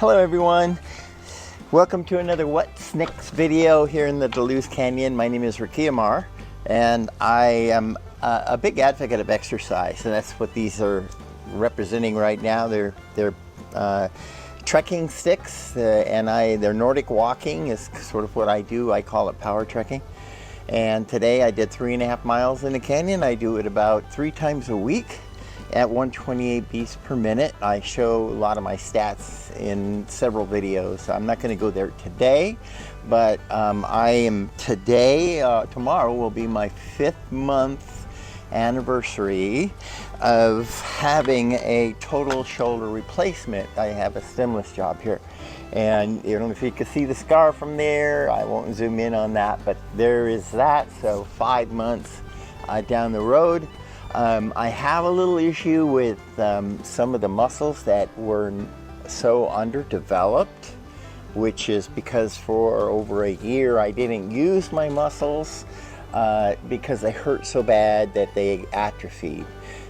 Hello everyone, welcome to another What's Next video here in the Duluth Canyon. My name is Ricky Amar and I am a big advocate of exercise, and that's what these are representing right now. They're trekking sticks, and they're Nordic walking is sort of what I do. I call it power trekking. And today I did 3.5 miles in the canyon. I do it about 3 times a week at 128 beats per minute. I show a lot of my stats in several videos. I'm not going to go there today, but tomorrow will be my 5th month anniversary of having a total shoulder replacement. I have a stemless job here, and I don't know if you can see the scar from there. I won't zoom in on that, but there is that. So 5 months down the road. I have a little issue with some of the muscles that were so underdeveloped, which is because for over a year I didn't use my muscles because they hurt so bad that they atrophied.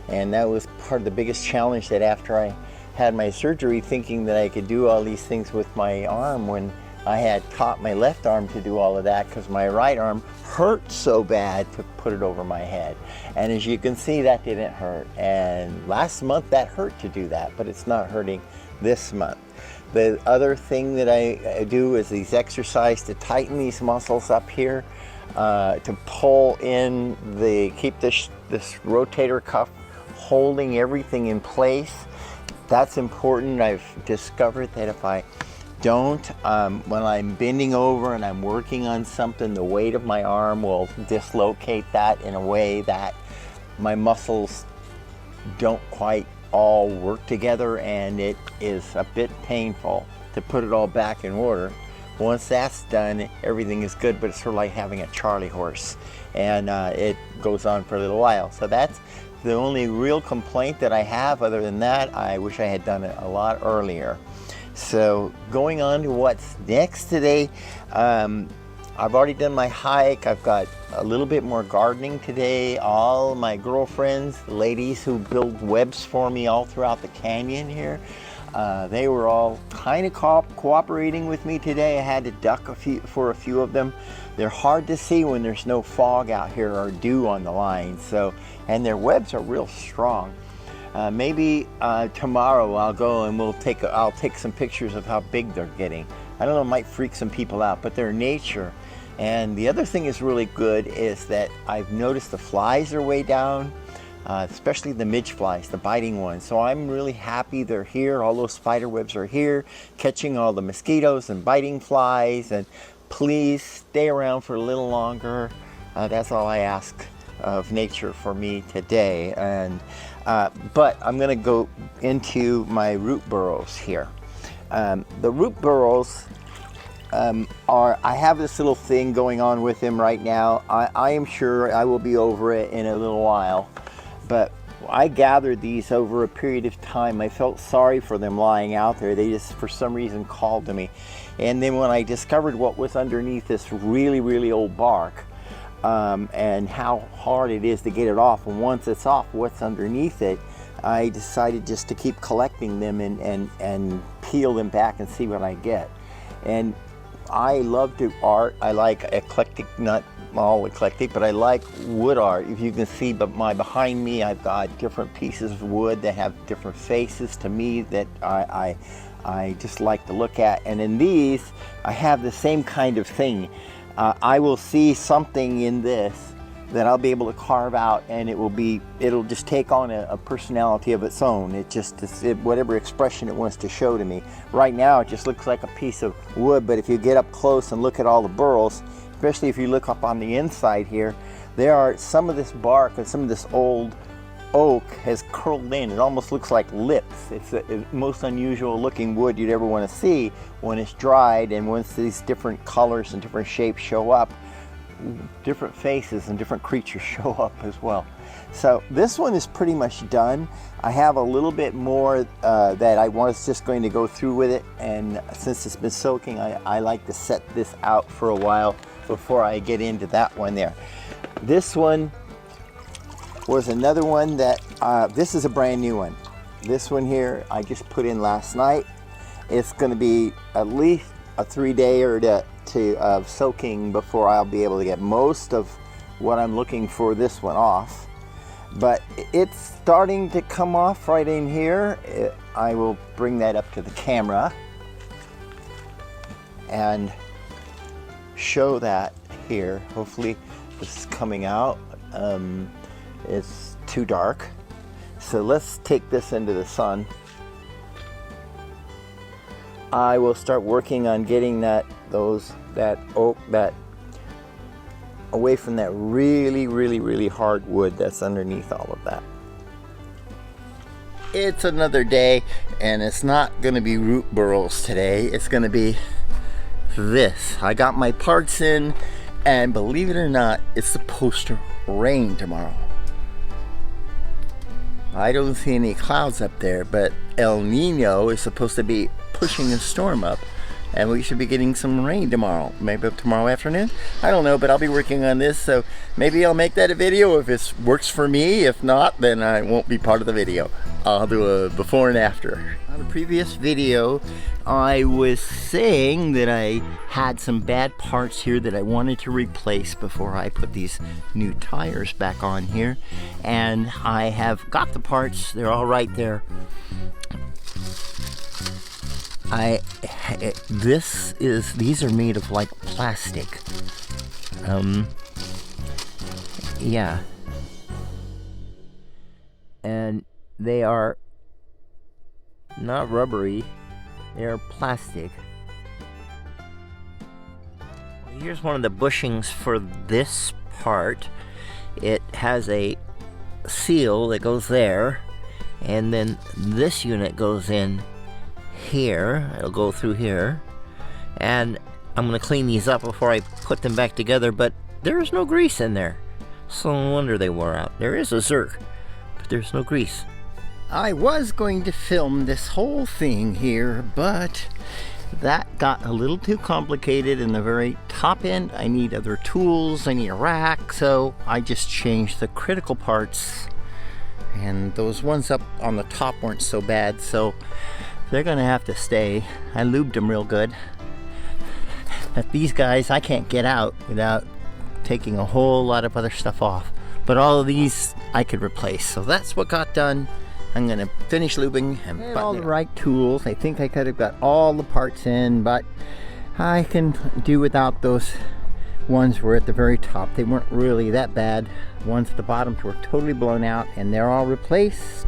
And that was part of the biggest challenge, that after I had my surgery, thinking that I could do all these things with my arm, when I had taught my left arm to do all of that because my right arm hurt so bad to put it over my head. And as you can see, that didn't hurt. And last month that hurt to do that, but it's not hurting this month. The other thing that I do is these exercises to tighten these muscles up here, to pull in keep this rotator cuff holding everything in place. That's important. I've discovered that if I don't, when I'm bending over and I'm working on something, the weight of my arm will dislocate that in a way that my muscles don't quite all work together, and it is a bit painful to put it all back in order. Once that's done, everything is good, but it's sort of like having a Charlie horse, and it goes on for a little while. So that's the only real complaint that I have. Other than that, I wish I had done it a lot earlier. So going on to what's next today, I've already done my hike. I've got a little bit more gardening today. All my girlfriends, the ladies who build webs for me all throughout the canyon here, they were all kind of cooperating with me today. I had to duck for a few of them. They're hard to see when there's no fog out here or dew on the line. So, and their webs are real strong. Maybe tomorrow I'll go and I'll take some pictures of how big they're getting. I don't know, it might freak some people out, but they're nature. And the other thing is really good is that I've noticed the flies are way down, especially the midge flies, the biting ones. So I'm really happy they're here. All those spider webs are here, catching all the mosquitoes and biting flies. And please stay around for a little longer. That's all I ask of nature for me today. And but I'm going to go into my root burrows here. The root burrows I have this little thing going on with them right now. I am sure I will be over it in a little while, but I gathered these over a period of time. I felt sorry for them lying out there. They just for some reason called to me. And then when I discovered what was underneath this really old bark, and how hard it is to get it off, and once it's off, what's underneath it, I decided just to keep collecting them and peel them back and see what I get. And I love to art. I like eclectic, not all eclectic, but I like wood art. If you can see, but behind me, I've got different pieces of wood that have different faces to me that I just like to look at. And in these, I have the same kind of thing. I will see something in this that I'll be able to carve out, and it'll just take on a personality of its own. Whatever expression it wants to show to me. Right now it just looks like a piece of wood, but if you get up close and look at all the burls, especially if you look up on the inside here, there are some of this bark and some of this old oak has curled in. It almost looks like lips. It's the most unusual looking wood you'd ever want to see when it's dried, and once these different colors and different shapes show up, different faces and different creatures show up as well. So this one is pretty much done. I have a little bit more that I was just going to go through with it, and since it's been soaking, I like to set this out for a while before I get into that one there. This one was another one that, this is a brand new one. This one here I just put in last night, it's going to be at least a 3-day or of soaking before I'll be able to get most of what I'm looking for this one off. But it's starting to come off right in here. I will bring that up to the camera and show that here. Hopefully this is coming out. It's too dark. So let's take this into the sun. I will start working on getting that away from that really hard wood that's underneath all of that. It's another day, and it's not going to be root burls today. It's going to be this. I got my parts in, and believe it or not, it's supposed to rain tomorrow. I don't see any clouds up there, but El Nino is supposed to be pushing a storm up, and we should be getting some rain tomorrow. Maybe tomorrow afternoon? I don't know, but I'll be working on this, so maybe I'll make that a video if it works for me. If not, then I won't be part of the video. I'll do a before and after. On a previous video, I was saying that I had some bad parts here that I wanted to replace before I put these new tires back on here. And I have got the parts, they're all right there. These are made of like plastic. Yeah. And they are not rubbery, they're plastic. Here's one of the bushings for this part. It has a seal that goes there, and then this unit goes in here. It'll go through here, and I'm going to clean these up before I put them back together, but there's no grease in there, so no wonder they wore out. There is a zerk, but there's no grease. I was going to film this whole thing here, but that got a little too complicated in the very top end. I need other tools, I need a rack, so I just changed the critical parts, and those ones up on the top weren't so bad, so they're gonna have to stay. I lubed them real good. But these guys, I can't get out without taking a whole lot of other stuff off. But all of these I could replace, so that's what got done. I'm gonna finish lubing and put all the right tools. I think I could have got all the parts in, but I can do without those ones were at the very top. They weren't really that bad. Ones at the bottoms were totally blown out, and they're all replaced.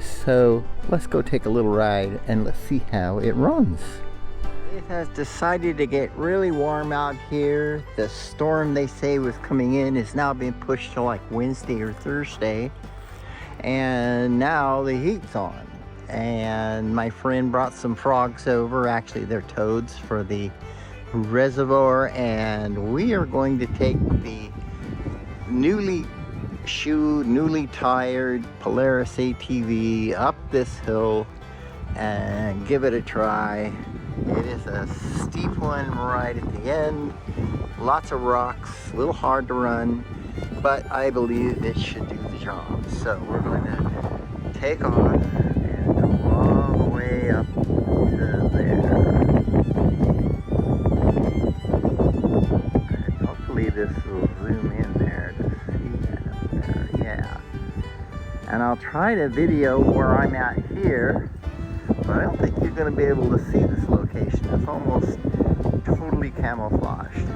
So let's go take a little ride and let's see how it runs. It has decided to get really warm out here. The storm they say was coming in is now being pushed to like Wednesday or Thursday. And now the heat's on. And my friend brought some frogs over. Actually, they're toads for the reservoir. And we are going to take the newly tired Polaris ATV up this hill and give it a try. It is a steep one right at the end. Lots of rocks, a little hard to run, but I believe it should do the job. So we're going to take on and go all the way up to there. And hopefully this will zoom in there to see that up there. Yeah. And I'll try to video where I'm at here, but I don't think you're going to be able to see this location. It's almost totally camouflaged.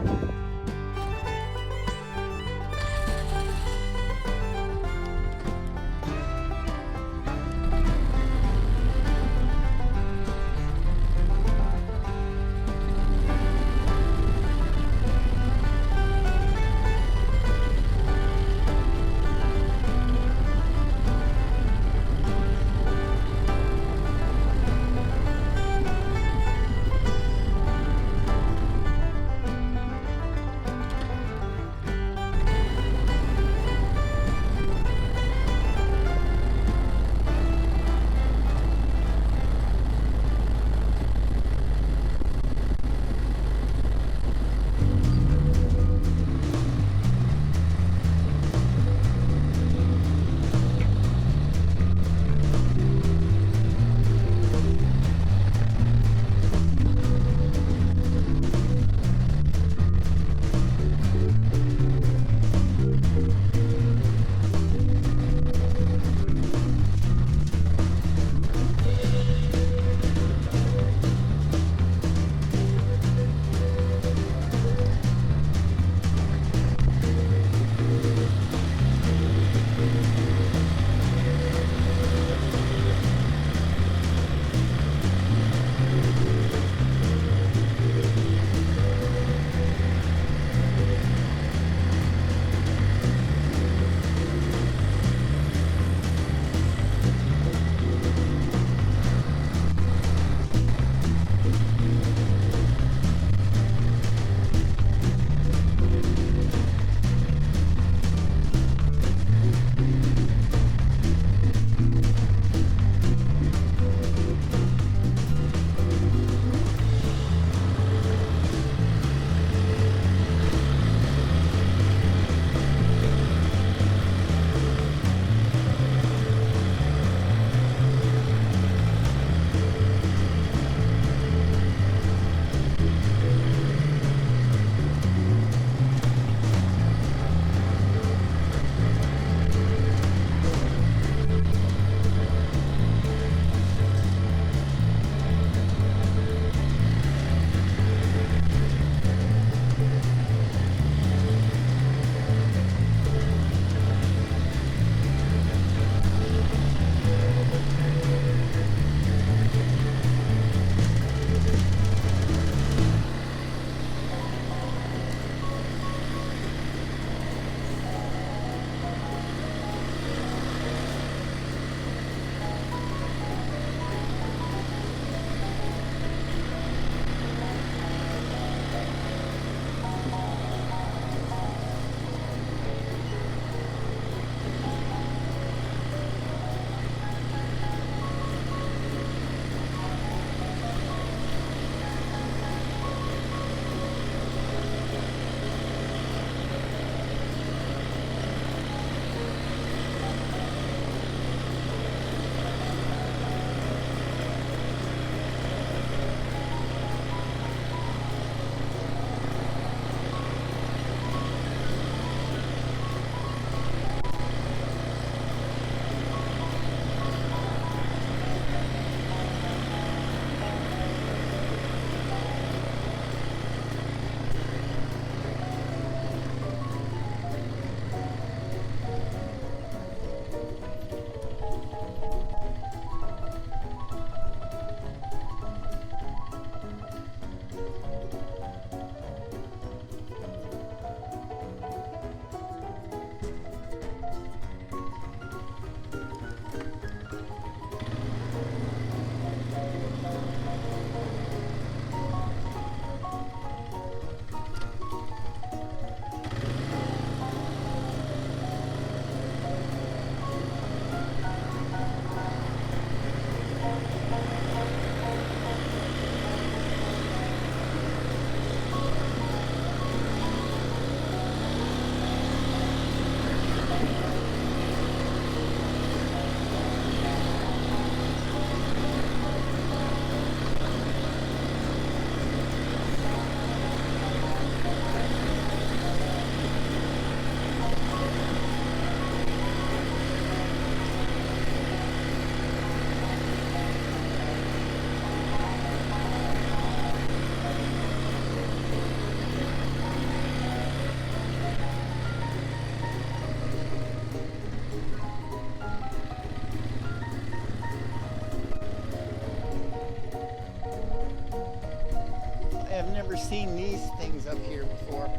seen these things up here before?